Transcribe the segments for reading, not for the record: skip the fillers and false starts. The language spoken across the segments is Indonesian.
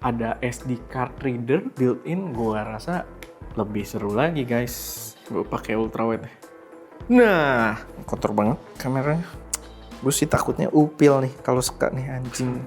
ada SD card reader built-in, gua rasa lebih seru lagi guys. Gue pakai ultrawide. Nah, kotor banget kameranya. Gue sih takutnya upil nih kalau suka nih anjing.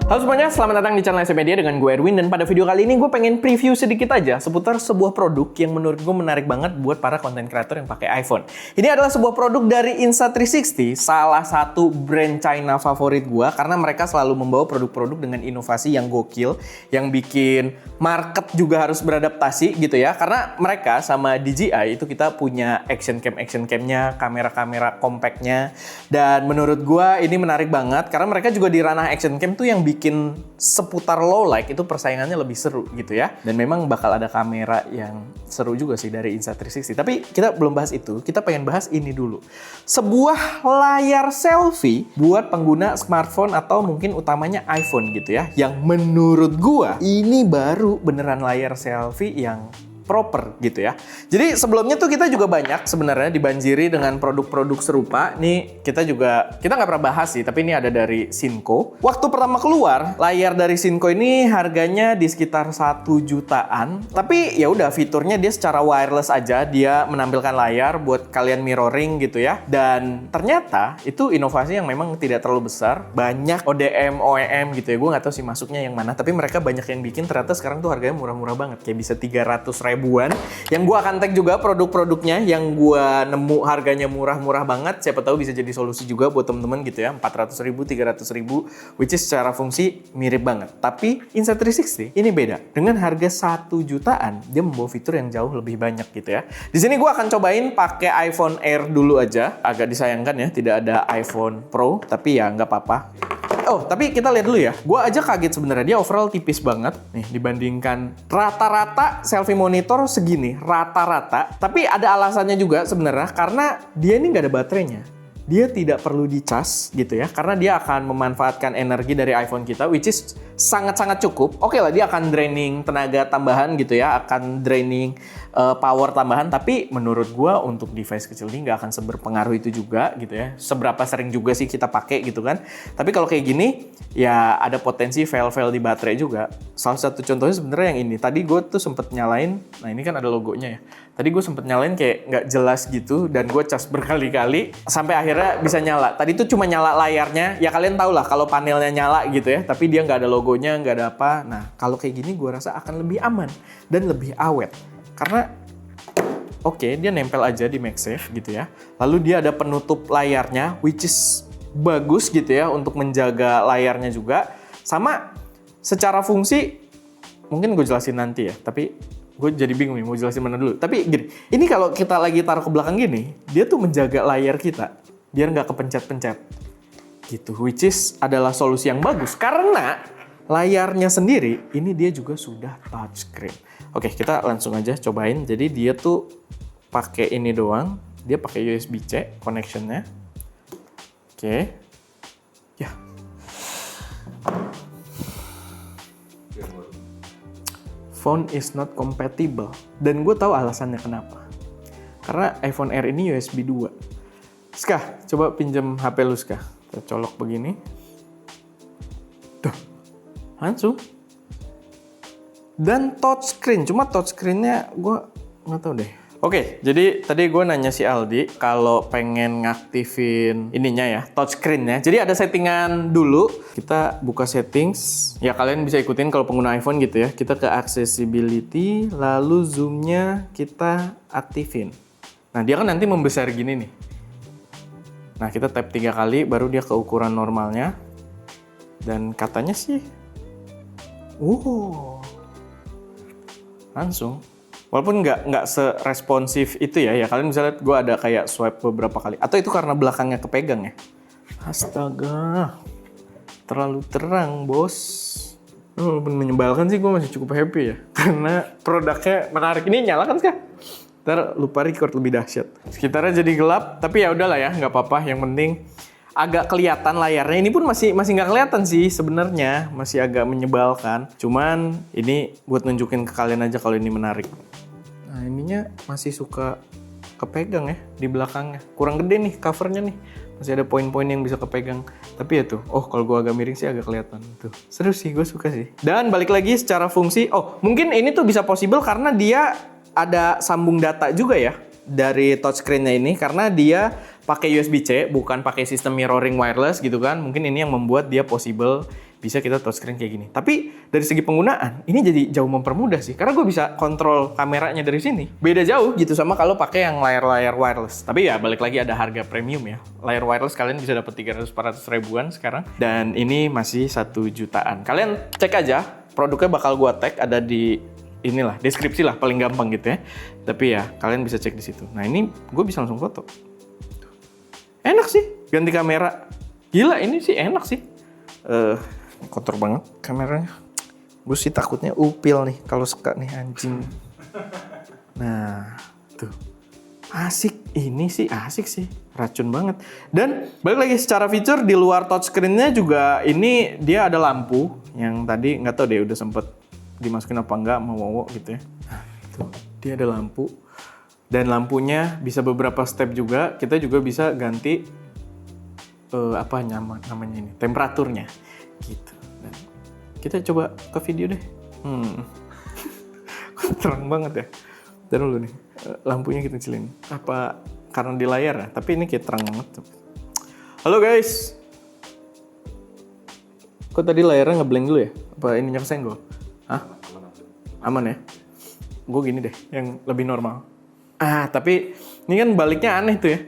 Halo semuanya, selamat datang di channel SM Media dengan gue Erwin. Dan pada video kali ini gue pengen preview sedikit aja seputar sebuah produk yang menurut gue menarik banget buat para content creator yang pakai iPhone. Ini adalah sebuah produk dari Insta360, salah satu brand China favorit gue, karena mereka selalu membawa produk-produk dengan inovasi yang gokil, yang bikin market juga harus beradaptasi gitu ya. Karena mereka sama DJI itu kita punya action camnya, kamera-kamera compactnya. Dan menurut gue ini menarik banget karena mereka juga di ranah action cam tuh yang bikin seputar low light itu persaingannya lebih seru gitu ya. Dan memang bakal ada kamera yang seru juga sih dari Insta360. Tapi kita belum bahas itu, kita pengen bahas ini dulu. Sebuah layar selfie buat pengguna smartphone atau mungkin utamanya iPhone gitu ya. Yang menurut gua ini baru beneran layar selfie yang proper gitu ya. Jadi sebelumnya tuh kita juga banyak sebenarnya dibanjiri dengan produk-produk serupa. Nih kita nggak pernah bahas sih, tapi ini ada dari Sinco. Waktu pertama keluar layar dari Sinco ini harganya di sekitar 1 jutaan. Tapi ya udah fiturnya dia secara wireless aja, dia menampilkan layar buat kalian mirroring gitu ya. Dan ternyata itu inovasi yang memang tidak terlalu besar. Banyak ODM, OEM gitu ya. Gue nggak tahu sih masuknya yang mana. Tapi mereka banyak yang bikin. Ternyata sekarang tuh harganya murah-murah banget. Kayak bisa 300 ribuan. Yang gue akan tag juga produk-produknya yang gue nemu harganya murah-murah banget. Siapa tahu bisa jadi solusi juga buat temen-temen gitu ya. 400 ribu, 300 ribu, which is secara fungsi mirip banget. Tapi Insta360 ini beda. Dengan harga 1 jutaan, dia membawa fitur yang jauh lebih banyak gitu ya. Di sini gue akan cobain pakai iPhone Air dulu aja. Agak disayangkan ya, tidak ada iPhone Pro. Tapi ya nggak apa-apa. Oh, tapi kita lihat dulu ya. Gua aja kaget sebenarnya, dia overall tipis banget. Nih, dibandingkan rata-rata selfie monitor segini, rata-rata. Tapi ada alasannya juga sebenarnya, karena dia ini nggak ada baterainya. Dia tidak perlu dicas gitu ya, karena dia akan memanfaatkan energi dari iPhone kita, which is sangat-sangat cukup. Oke lah, dia akan draining tenaga tambahan gitu ya, akan draining power tambahan, tapi menurut gua untuk device kecil ini nggak akan seberpengaruh itu juga gitu ya. Seberapa sering juga sih kita pakai gitu kan. Tapi kalau kayak gini, ya ada potensi fail-fail di baterai juga. Salah satu contohnya sebenarnya yang ini. Tadi gue tuh sempet nyalain, nah ini kan ada logonya ya. Tadi gue sempet nyalain kayak nggak jelas gitu, dan gue cas berkali-kali sampai akhirnya bisa nyala. Tadi tuh cuma nyala layarnya, ya kalian tau lah kalau panelnya nyala gitu ya, tapi dia nggak ada logonya, nggak ada apa. Nah kalau kayak gini gue rasa akan lebih aman dan lebih awet. Karena oke, dia nempel aja di MagSafe gitu ya. Lalu dia ada penutup layarnya, which is bagus gitu ya untuk menjaga layarnya juga. Sama secara fungsi, mungkin gue jelasin nanti ya, tapi gue jadi bingung nih mau jelasin mana dulu. Tapi gini, ini kalau kita lagi taruh ke belakang gini, dia tuh menjaga layar kita biar nggak kepencet-pencet gitu, which is adalah solusi yang bagus karena layarnya sendiri ini dia juga sudah touchscreen. Oke, kita langsung aja cobain. Jadi dia tuh pakai ini doang, dia pakai USB-C connectionnya. Oke, ya. Phone is not compatible. Dan gue tahu alasannya kenapa. Karena iPhone Air ini USB 2. Ska, coba pinjam HP lu Ska. Kita colok begini. Tuh, langsung. Dan touchscreen, cuma touchscreen-nya gue nggak tahu deh. Oke, jadi tadi gue nanya si Aldi kalau pengen ngaktifin ininya ya, touchscreen-nya. Jadi ada settingan dulu, kita buka settings. Ya kalian bisa ikutin kalau pengguna iPhone gitu ya. Kita ke accessibility, lalu zoom-nya kita aktifin. Nah dia kan nanti membesar gini nih. Nah kita tap 3 kali, baru dia ke ukuran normalnya. Dan katanya sih, langsung. Walaupun nggak seresponsif itu ya kalian bisa lihat gue ada kayak swipe beberapa kali. Atau itu karena belakangnya kepegang ya. Astaga, terlalu terang bos. Walaupun menyebalkan sih gue masih cukup happy ya. Karena produknya menarik. Ini nyala kan Ska? Ntar lupa record lebih dahsyat. Sekitarnya jadi gelap, tapi ya udahlah ya, nggak apa-apa. Yang penting agak kelihatan layarnya. Ini pun masih nggak kelihatan sih sebenarnya, masih agak menyebalkan. Cuman ini buat nunjukin ke kalian aja kalau ini menarik. Nah ininya masih suka kepegang ya di belakangnya. Kurang gede nih covernya nih. Masih ada poin-poin yang bisa kepegang. Tapi ya tuh, kalau gua agak miring sih agak kelihatan. Tuh, seru sih, gue suka sih. Dan balik lagi secara fungsi, mungkin ini tuh bisa possible karena dia ada sambung data juga ya dari touchscreen-nya ini, karena dia pakai USB-C, bukan pakai sistem mirroring wireless gitu kan. Mungkin ini yang membuat dia possible bisa kita touchscreen kayak gini. Tapi dari segi penggunaan, ini jadi jauh mempermudah sih. Karena gue bisa kontrol kameranya dari sini. Beda jauh gitu sama kalau pakai yang layar-layar wireless. Tapi ya balik lagi ada harga premium ya. Layar wireless kalian bisa dapat 300-400 ribuan sekarang. Dan ini masih 1 jutaan. Kalian cek aja, produknya bakal gue tag ada di inilah, deskripsi lah paling gampang gitu ya. Tapi ya kalian bisa cek di situ. Nah ini gue bisa langsung foto. Enak sih, ganti kamera. Gila ini sih enak sih. Kotor banget kameranya. Gue sih takutnya upil nih kalau suka nih anjing. Nah, tuh. Asik. Ini sih asik sih. Racun banget. Dan balik lagi secara fitur di luar touchscreen-nya juga ini dia ada lampu yang tadi nggak tahu deh udah sempet dimasukin apa enggak sama Wowo gitu ya. Nah, tuh. Dia ada lampu. Dan lampunya bisa beberapa step juga. Kita juga bisa ganti namanya ini, temperaturnya gitu. Dan kita coba ke video deh. Terang banget ya. Ntar dulu nih, lampunya kita kecilin. Apa karena di layar ya? Tapi ini kayak terang banget tuh. Halo guys. Kok tadi layarnya ngeblank dulu ya? Apa ininya kesenggol? Hah? Aman ya? Gue gini deh, yang lebih normal. Tapi ini kan baliknya aneh tuh ya.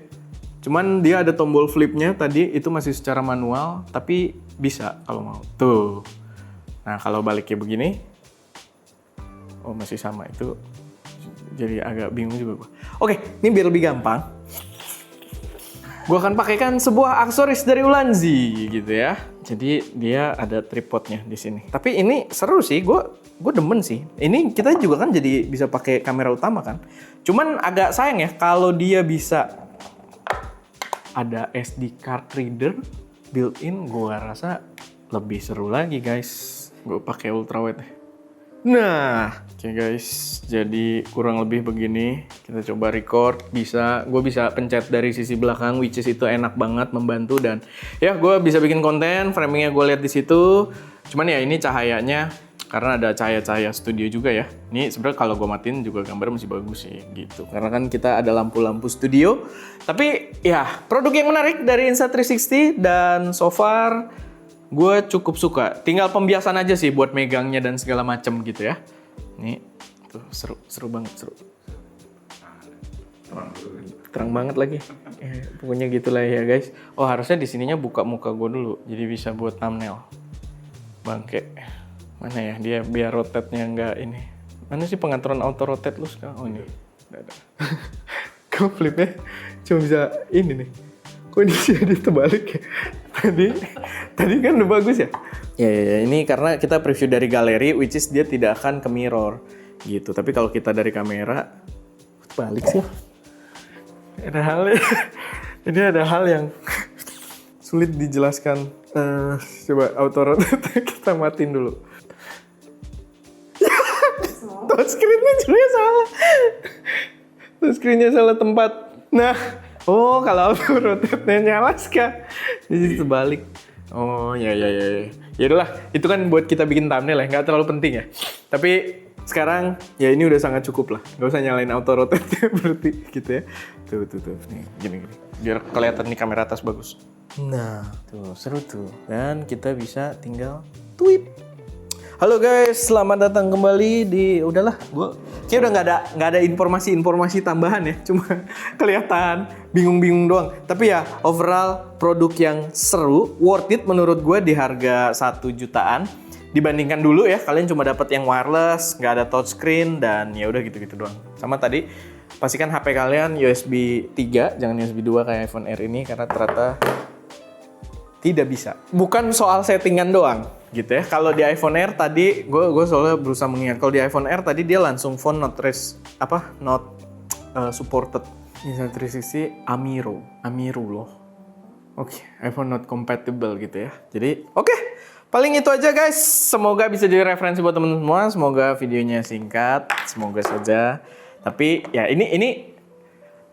Cuman dia ada tombol flipnya tadi, itu masih secara manual, tapi bisa kalau mau. Tuh. Nah, kalau baliknya begini, masih sama itu. Jadi agak bingung juga gue. Oke, ini biar lebih gampang. Gue akan pakaikan sebuah aksesoris dari Ulanzi gitu ya. Jadi dia ada tripodnya di sini. Tapi ini seru sih, gue demen sih. Ini kita juga kan jadi bisa pakai kamera utama kan. Cuman agak sayang ya kalau dia bisa ada SD card reader built-in, gue rasa lebih seru lagi guys. Gue pakai ultrawide. Nah, oke guys, jadi kurang lebih begini. Kita coba record, gue bisa pencet dari sisi belakang, which is itu enak banget, membantu dan ya gue bisa bikin konten, framingnya gue lihat di situ. Cuman ya ini cahayanya karena ada cahaya-cahaya studio juga ya. Ini sebenarnya kalau gue matiin juga gambar masih bagus sih gitu. Karena kan kita ada lampu-lampu studio. Tapi ya produk yang menarik dari Insta360 dan so far gue cukup suka. Tinggal pembiasan aja sih buat megangnya dan segala macem gitu ya. Nih, tuh seru banget, seru. Terang banget lagi. Pokoknya gitulah ya guys. Harusnya di sininya buka muka gue dulu, jadi bisa buat thumbnail. Bangke. Mana ya dia biar rotate-nya nggak ini. Mana sih pengaturan auto rotate lu sekarang? Ini. Kok flipnya cuma bisa ini nih. Kok ini sih ada terbalik ya? Tadi kan udah bagus ya? Ya, ini karena kita preview dari galeri, which is dia tidak akan ke mirror gitu. Tapi kalau kita dari kamera, balik sih. Ini ada hal yang sulit dijelaskan. Coba auto rotate kita matiin dulu. Touchscreen-nya sebenarnya salah. Touchscreen-nya salah tempat. Nah, kalau auto rotate-nya nyala sekarang. Jadi terbalik. Ya. Ya udahlah, itu kan buat kita bikin thumbnail ya, nggak terlalu penting ya. Tapi sekarang ya ini udah sangat cukup lah. Nggak usah nyalain auto rotate berarti gitu ya. Tuh. Nih, gini. Biar kelihatan nih kamera atas bagus. Nah, tuh seru tuh. Dan kita bisa tinggal tweet. Halo guys, selamat datang kembali di udahlah, gue kayak udah nggak ada informasi tambahan ya, cuma kelihatan bingung-bingung doang. Tapi ya overall produk yang seru, worth it menurut gue di harga 1 jutaan. Dibandingkan dulu ya, kalian cuma dapat yang wireless, nggak ada touchscreen dan ya udah gitu-gitu doang. Sama tadi pastikan HP kalian USB 3, jangan USB 2 kayak iPhone Air ini karena ternyata tidak bisa. Bukan soal settingan doang gitu ya. Kalau di iPhone Air tadi gue soalnya berusaha mengingat, kalau di iPhone Air tadi dia langsung phone not supported. Insta360 Amiro loh. Oke, iPhone not compatible gitu ya. Jadi paling itu aja guys. Semoga bisa jadi referensi buat teman-teman semua. Semoga videonya singkat, semoga saja. Tapi ya ini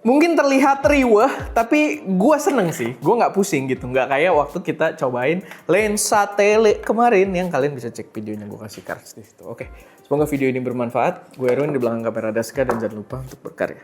Mungkin terlihat riweh, tapi gue seneng sih. Gue nggak pusing gitu. Nggak kayak waktu kita cobain lensa tele kemarin yang kalian bisa cek videonya, gue kasih cards di situ. Oke, semoga video ini bermanfaat. Gue Erwin, di belakang kamera Daska, dan jangan lupa untuk berkarya.